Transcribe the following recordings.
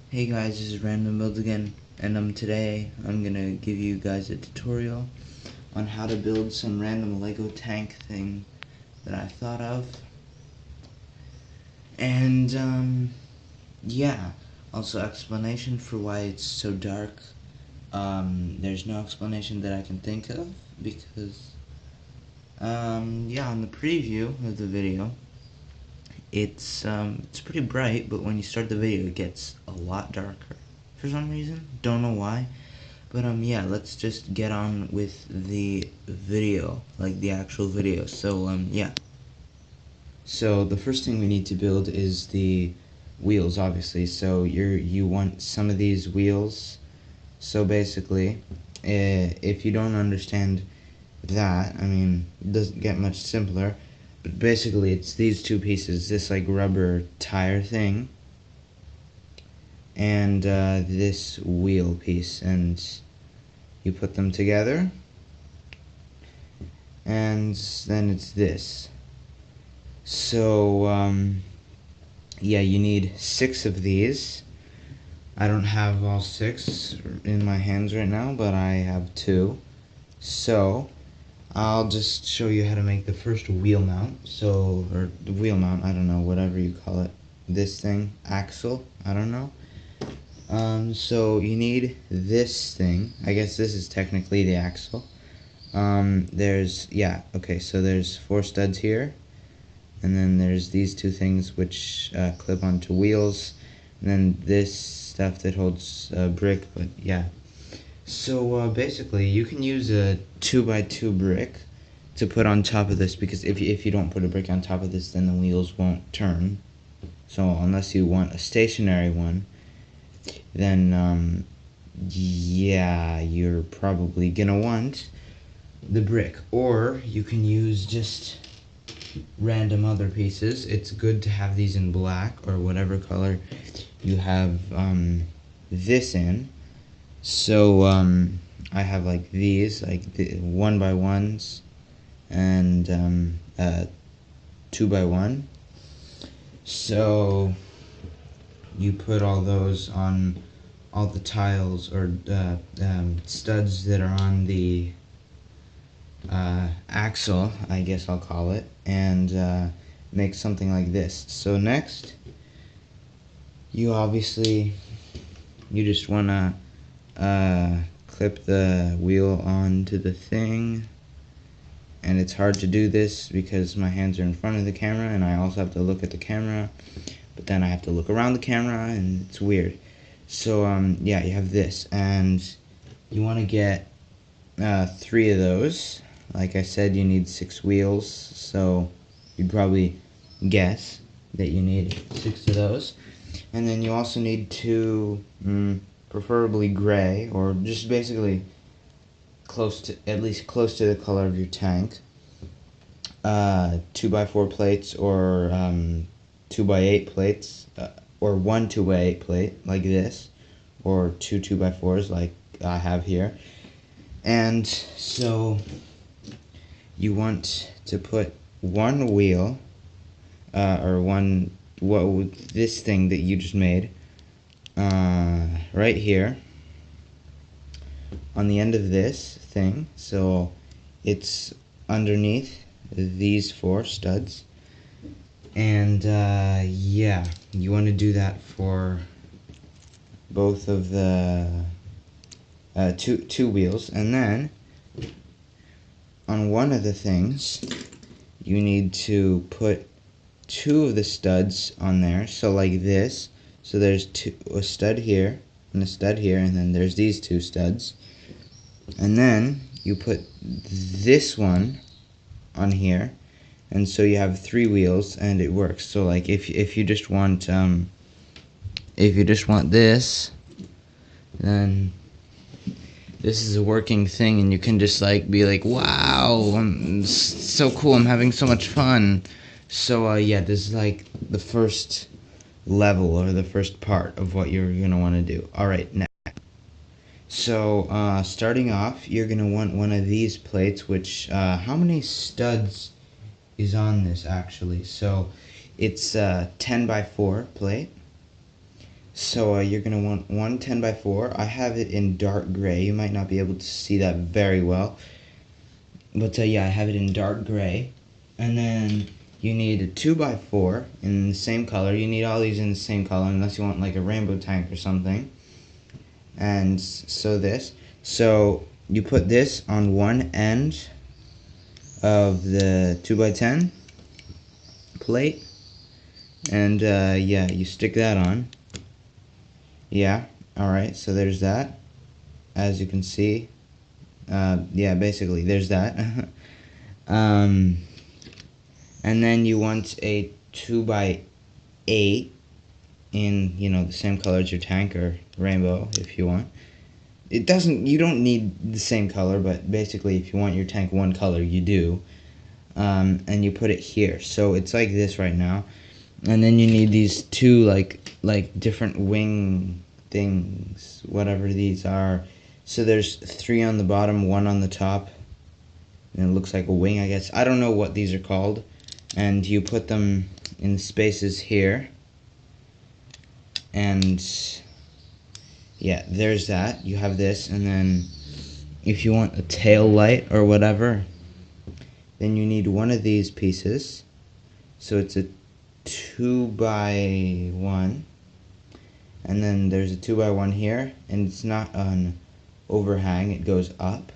Hey guys, this is Random Builds again, and today I'm gonna give you guys a tutorial on how to build some random Lego tank thing that I thought of. And yeah, also explanation for why it's so dark. There's no explanation that I can think of because yeah, on the preview of the video, it's pretty bright, but when you start the video, it gets a lot darker for some reason. Don't know why. But yeah, let's just get on with the video, like the actual video. So yeah. So the first thing we need to build is the wheels, obviously. So you want some of these wheels. So basically, if you don't understand that, I mean, it doesn't get much simpler. But basically, it's these two pieces, this like rubber tire thing, and this wheel piece, and you put them together, and then it's this. So yeah, you need 6 of these. I don't have all 6 in my hands right now, but I have 2. So I'll just show you how to make the first wheel mount. So, or the wheel mount, I don't know, whatever you call it. This thing, axle, I don't know. So you need this thing. I guess this is technically the axle. So there's 4 studs here, and then there's these 2 things which clip onto wheels, and then this stuff that holds a brick, but yeah. So basically, you can use a 2x2 brick to put on top of this, because if you don't put a brick on top of this, then the wheels won't turn. So unless you want a stationary one, then yeah, you're probably gonna want the brick. Or you can use just random other pieces. It's good to have these in black or whatever color you have this in. So I have like these, like the 1x1s and 2x1. So you put all those on all the tiles or studs that are on the axle, I guess I'll call it, and make something like this. So next, you just want to clip the wheel onto the thing, and it's hard to do this because my hands are in front of the camera and I also have to look at the camera, but then I have to look around the camera and it's weird. So yeah, you have this, and you want to get 3 of those. Like I said, you need 6 wheels, so you'd probably guess that you need 6 of those. And then you also need 2, preferably gray, or just basically at least close to the color of your tank, 2x4 plates, or 2x8 plates, or 1 2x8 plate like this, or 2 2x4s like I have here. And so you want to put one wheel, this thing that you just made, right here on the end of this thing. So it's underneath these 4 studs, and yeah, you want to do that for both of the two wheels. And then on one of the things, you need to put 2 of the studs on there, so like this. So there's a stud here and a stud here, and then there's these 2 studs, and then you put this one on here, and so you have 3 wheels and it works. So like if you just want this, then this is a working thing, and you can just like be like, wow, so cool, I'm having so much fun. So yeah, this is like the first level, or the first part of what you're gonna want to do. Alright, next. So starting off, you're gonna want one of these plates, which how many studs is on this actually? So it's a 10x4 plate. So you're going to want one 10x4. I have it in dark gray. You might not be able to see that very well. But yeah, I have it in dark gray. And then you need a 2x4 in the same color. You need all these in the same color unless you want like a rainbow tank or something. And so this. So you put this on one end of the 2x10 plate. And yeah, you stick that on. Yeah, alright, so there's that. As you can see. Yeah, basically, there's that. And then you want a 2x8 in, you know, the same color as your tank, or rainbow if you want. You don't need the same color, but basically if you want your tank one color, you do. And you put it here. So it's like this right now. And then you need these two like different wing things, whatever these are. So there's 3 on the bottom, 1 on the top. And it looks like a wing, I guess. I don't know what these are called. And you put them in the spaces here. And yeah, there's that. You have this, and then if you want a tail light or whatever, then you need one of these pieces. So it's a 2x1, and then there's a 2x1 here, and it's not an overhang, it goes up.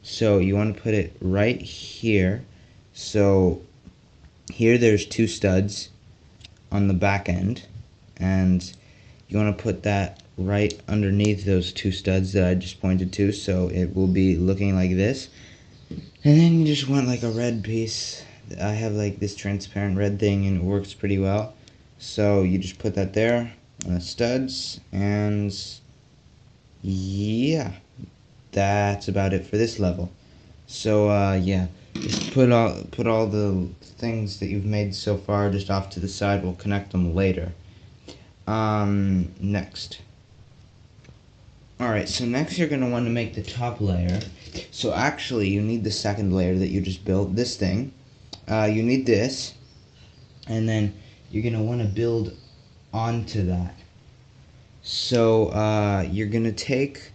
So you want to put it right here. So here there's 2 studs on the back end, and you want to put that right underneath those 2 studs that I just pointed to, so it will be looking like this. And then you just want like a red piece. I have like this transparent red thing, and it works pretty well. So you just put that there on the studs, and yeah, that's about it for this level. So yeah, just put all the things that you've made so far just off to the side. We'll connect them later. Next. Alright, so next you're going to want to make the top layer. So actually, you need the second layer that you just built, this thing. You need this, and then you're going to want to build onto that. So, you're going to take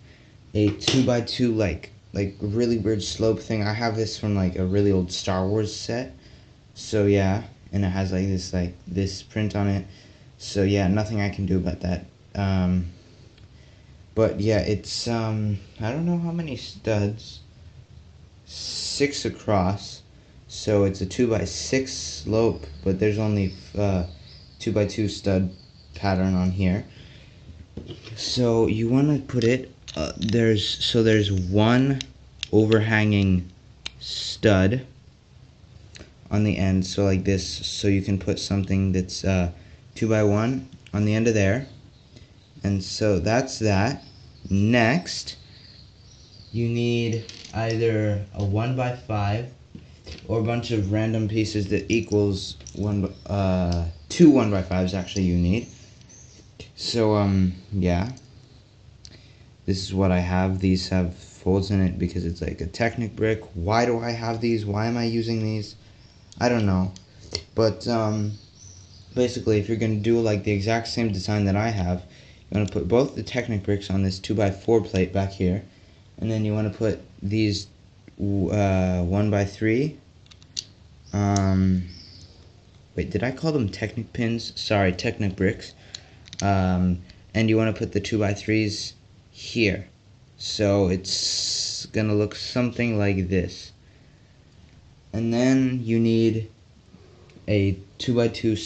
a 2x2, like really weird slope thing. I have this from, like, a really old Star Wars set. So, yeah, and it has, like, this print on it. So, yeah, nothing I can do about that. But yeah, it's I don't know how many studs. 6 across. So it's a 2x6 slope, but there's only 2x2 stud pattern on here. So you want to put it there's one overhanging stud on the end, so like this, so you can put something that's 2x1 on the end of there. And so that's that. Next, you need either a 1x5 or a bunch of random pieces that equals 2 1x5s actually you need. So yeah, this is what I have. These have folds in it because it's like a Technic brick. Why do I have these? Why am I using these? I don't know. But basically, if you're going to do like the exact same design that I have, you want to put both the Technic bricks on this 2x4 plate back here, and then you want to put these 1x3. Wait, did I call them Technic pins? Sorry, Technic bricks. And you want to put the 2x3s here. So it's gonna look something like this. And then you need a 2x2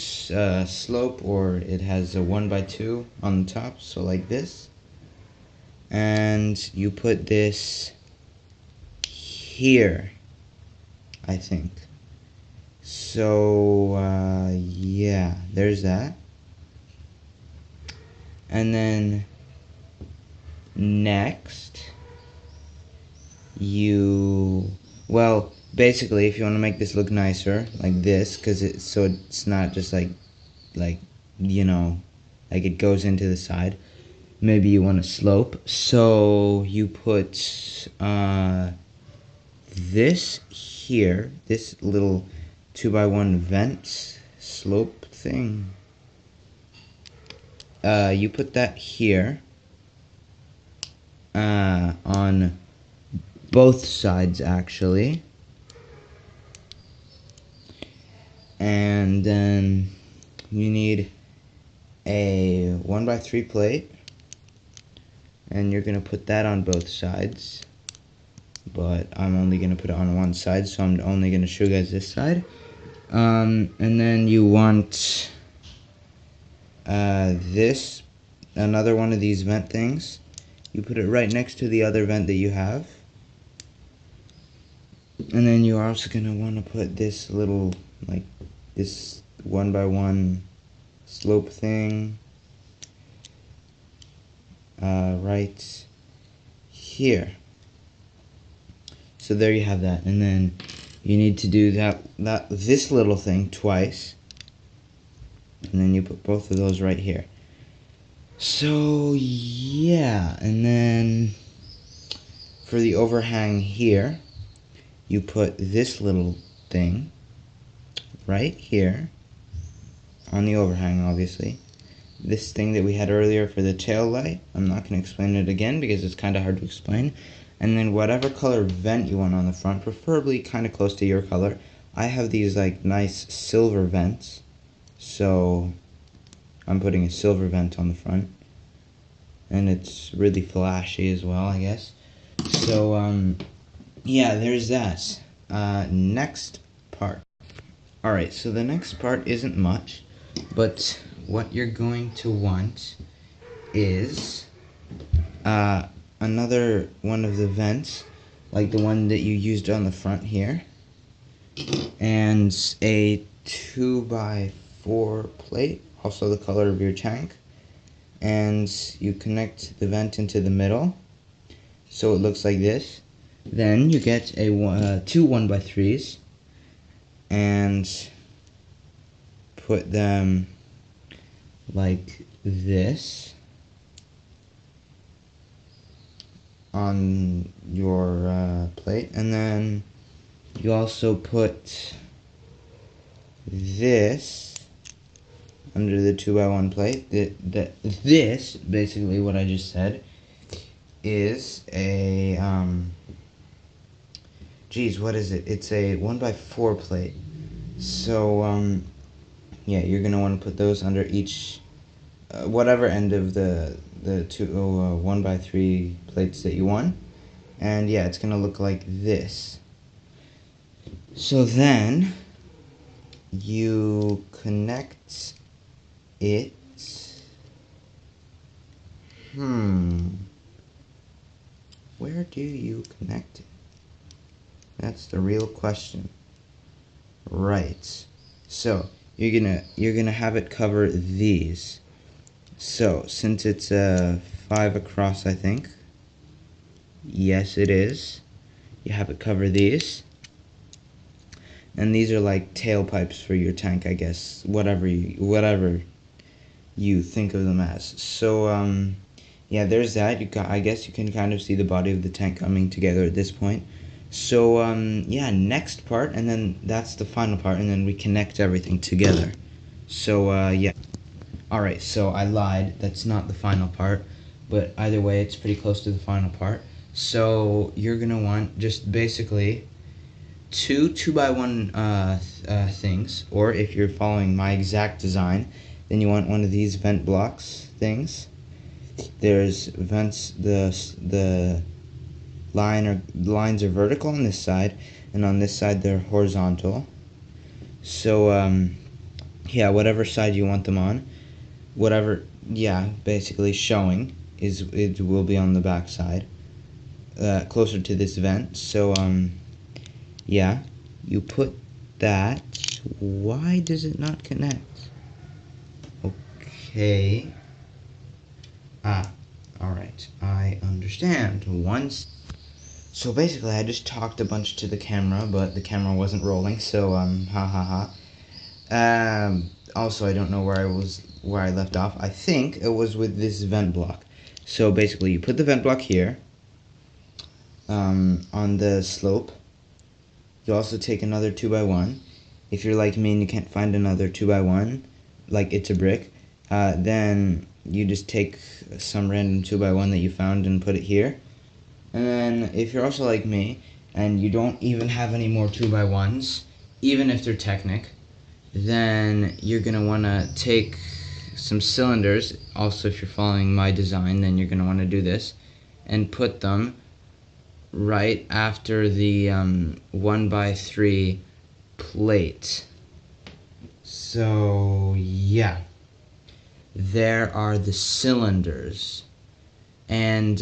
slope, or it has a 1x2 on the top, so like this. And you put this here, I think. So yeah, there's that. And then next, well, basically, if you want to make this look nicer, like this, because it's not just like you know, like it goes into the side. Maybe you want a slope, so you put this here, this little 2x1 vent slope thing. you put that here on both sides actually, and then you need a 1x3 plate, and you're gonna put that on both sides, but I'm only gonna put it on one side, so I'm only gonna show you guys this side. And then you want this, another one of these vent things. You put it right next to the other vent that you have. And then you're also going to want to put this little, like, this 1x1 slope thing right here. So there you have that. And then you need to do this little thing twice. And then you put both of those right here. So yeah, and then for the overhang here, you put this little thing right here on the overhang, obviously. This thing that we had earlier for the tail light, I'm not going to explain it again because it's kind of hard to explain. And then whatever color vent you want on the front, preferably kind of close to your color. I have these like nice silver vents, so I'm putting a silver vent on the front, and it's really flashy as well, I guess. So yeah, there's that. Next part. Alright, so the next part isn't much, but what you're going to want is another one of the vents, like the one that you used on the front here, and a 2x4 plate, also the color of your tank, and you connect the vent into the middle so it looks like this. Then you get two 1x3s and put them like this on your plate, and then you also put this under the 2x1 plate. This, basically what I just said, is a, geez, what is it? It's a 1x4 plate. So, yeah, you're going to want to put those under each, whatever end of the 1x3 plates that you want. And yeah, it's going to look like this. So then, you connect it, where do you connect it? That's the real question. Right. So you're gonna have it cover these. So since it's 5 across, I think. Yes, it is. You have it cover these. And these are like tailpipes for your tank, I guess. Whatever you think of them as. So yeah, there's that. I guess you can kind of see the body of the tank coming together at this point. So yeah, next part, and then that's the final part, and then we connect everything together. So yeah. Alright, so I lied. That's not the final part, but either way, it's pretty close to the final part. So you're gonna want just basically two 2x1 things, or if you're following my exact design, then you want one of these vent blocks things. There's vents, the lines are vertical on this side, and on this side they're horizontal. So yeah, whatever side you want them on, whatever, yeah, basically showing it will be on the back side, closer to this vent. So yeah, you put that. Why does it not connect? Okay. Alright, I understand. So basically I just talked a bunch to the camera, but the camera wasn't rolling, so ha. Also, I don't know where I left off. I think it was with this vent block. So basically you put the vent block here on the slope. You also take another 2x1. If you're like me and you can't find another 2x1, like it's a brick, then you just take some random 2x1 that you found and put it here. And then if you're also like me and you don't even have any more 2x1s, even if they're Technic, then you're going to want to take some cylinders. Also, if you're following my design, then you're going to want to do this and put them right after the 1x3 plate. So yeah, there are the cylinders. And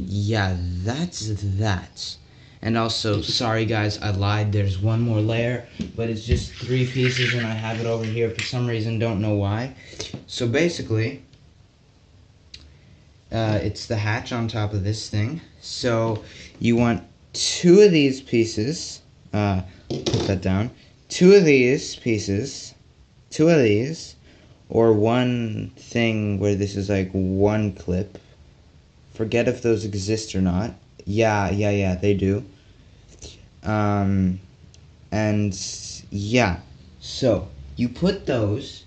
yeah, that's that. And also, sorry guys, I lied, there's one more layer, but it's just 3 pieces and I have it over here for some reason, don't know why. So basically, it's the hatch on top of this thing. So you want 2 of these pieces, put that down, 2 of these pieces, 2 of these, or one thing where this is like one clip. Forget if those exist or not. Yeah, they do. And yeah, so you put those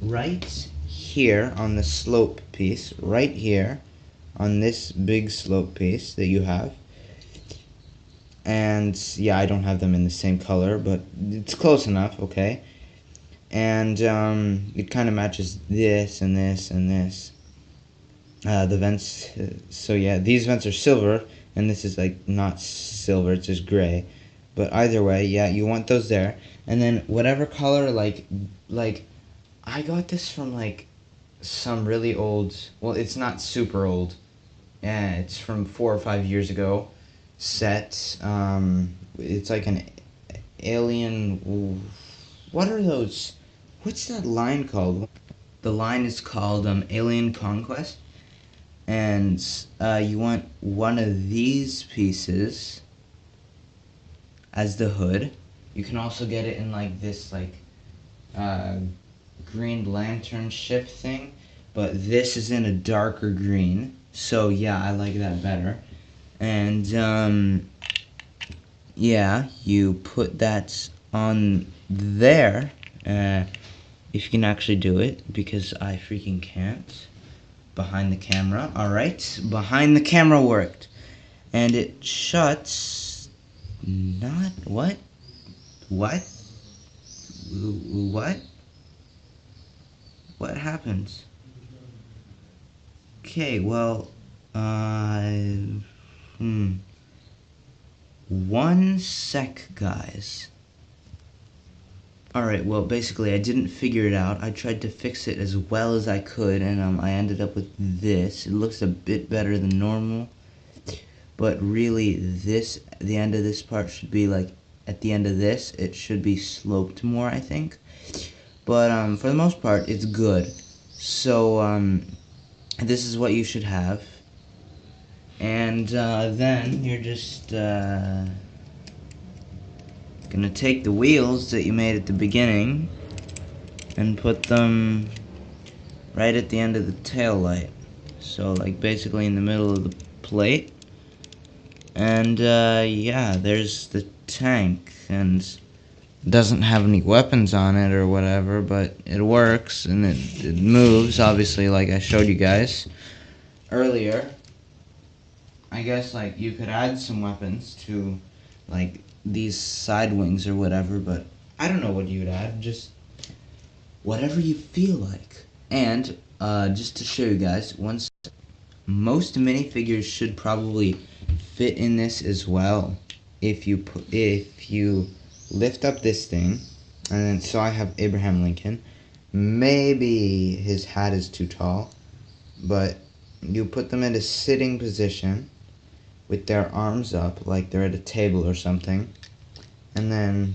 right here on the slope piece, right here on this big slope piece that you have. And yeah, I don't have them in the same color, but it's close enough, okay? And it kind of matches this and this and this. The vents, so yeah, these vents are silver, and this is like not silver, it's just gray. But either way, yeah, you want those there. And then whatever color, like I got this from like some really old, well, it's not super old, yeah, it's from 4 or 5 years ago set. It's like an alien, what are those, what's that line called? The line is called Alien Conquest. And you want one of these pieces as the hood. You can also get it in like this like Green Lantern ship thing, but this is in a darker green, so yeah, I like that better. And yeah, you put that on there, if you can actually do it, because I freaking can't. Behind the camera, alright, behind the camera worked. And it shuts, not, what? What? What? What happens? Okay, well, 1 sec, guys. Alright, well, basically, I didn't figure it out. I tried to fix it as well as I could, and I ended up with this. It looks a bit better than normal, but really, the end of this part should be like, at the end of this, it should be sloped more, I think. But, for the most part, it's good. So, this is what you should have. And, then, you're just, gonna take the wheels that you made at the beginning and put them right at the end of the tail light. So like basically in the middle of the plate. And yeah, there's the tank, and it doesn't have any weapons on it or whatever, but it works and it moves, obviously, like I showed you guys earlier. I guess like you could add some weapons to like these side wings or whatever, but I don't know what you would add, just whatever you feel like. And just to show you guys, most minifigures should probably fit in this as well. If you lift up this thing, and then so I have Abraham Lincoln. Maybe his hat is too tall, but you put them in a sitting position with their arms up like they're at a table or something, and then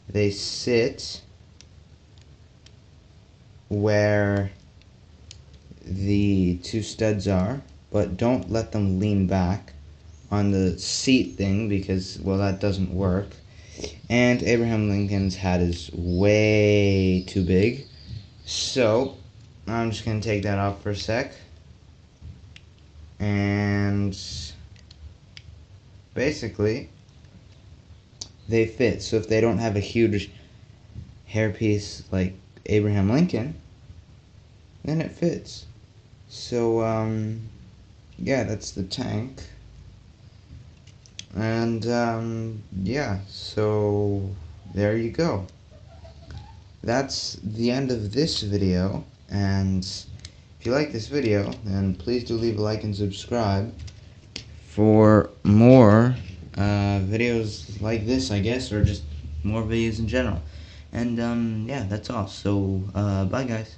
they sit where the 2 studs are, but don't let them lean back on the seat thing because, well, that doesn't work. And Abraham Lincoln's hat is way too big, so I'm just gonna take that off for a sec. And basically, they fit. So if they don't have a huge hairpiece like Abraham Lincoln, then it fits. So, yeah, that's the tank. And, yeah, so there you go. That's the end of this video, and if you like this video, then please do leave a like and subscribe for more videos like this, I guess, or just more videos in general. And, yeah, that's all. So, bye, guys.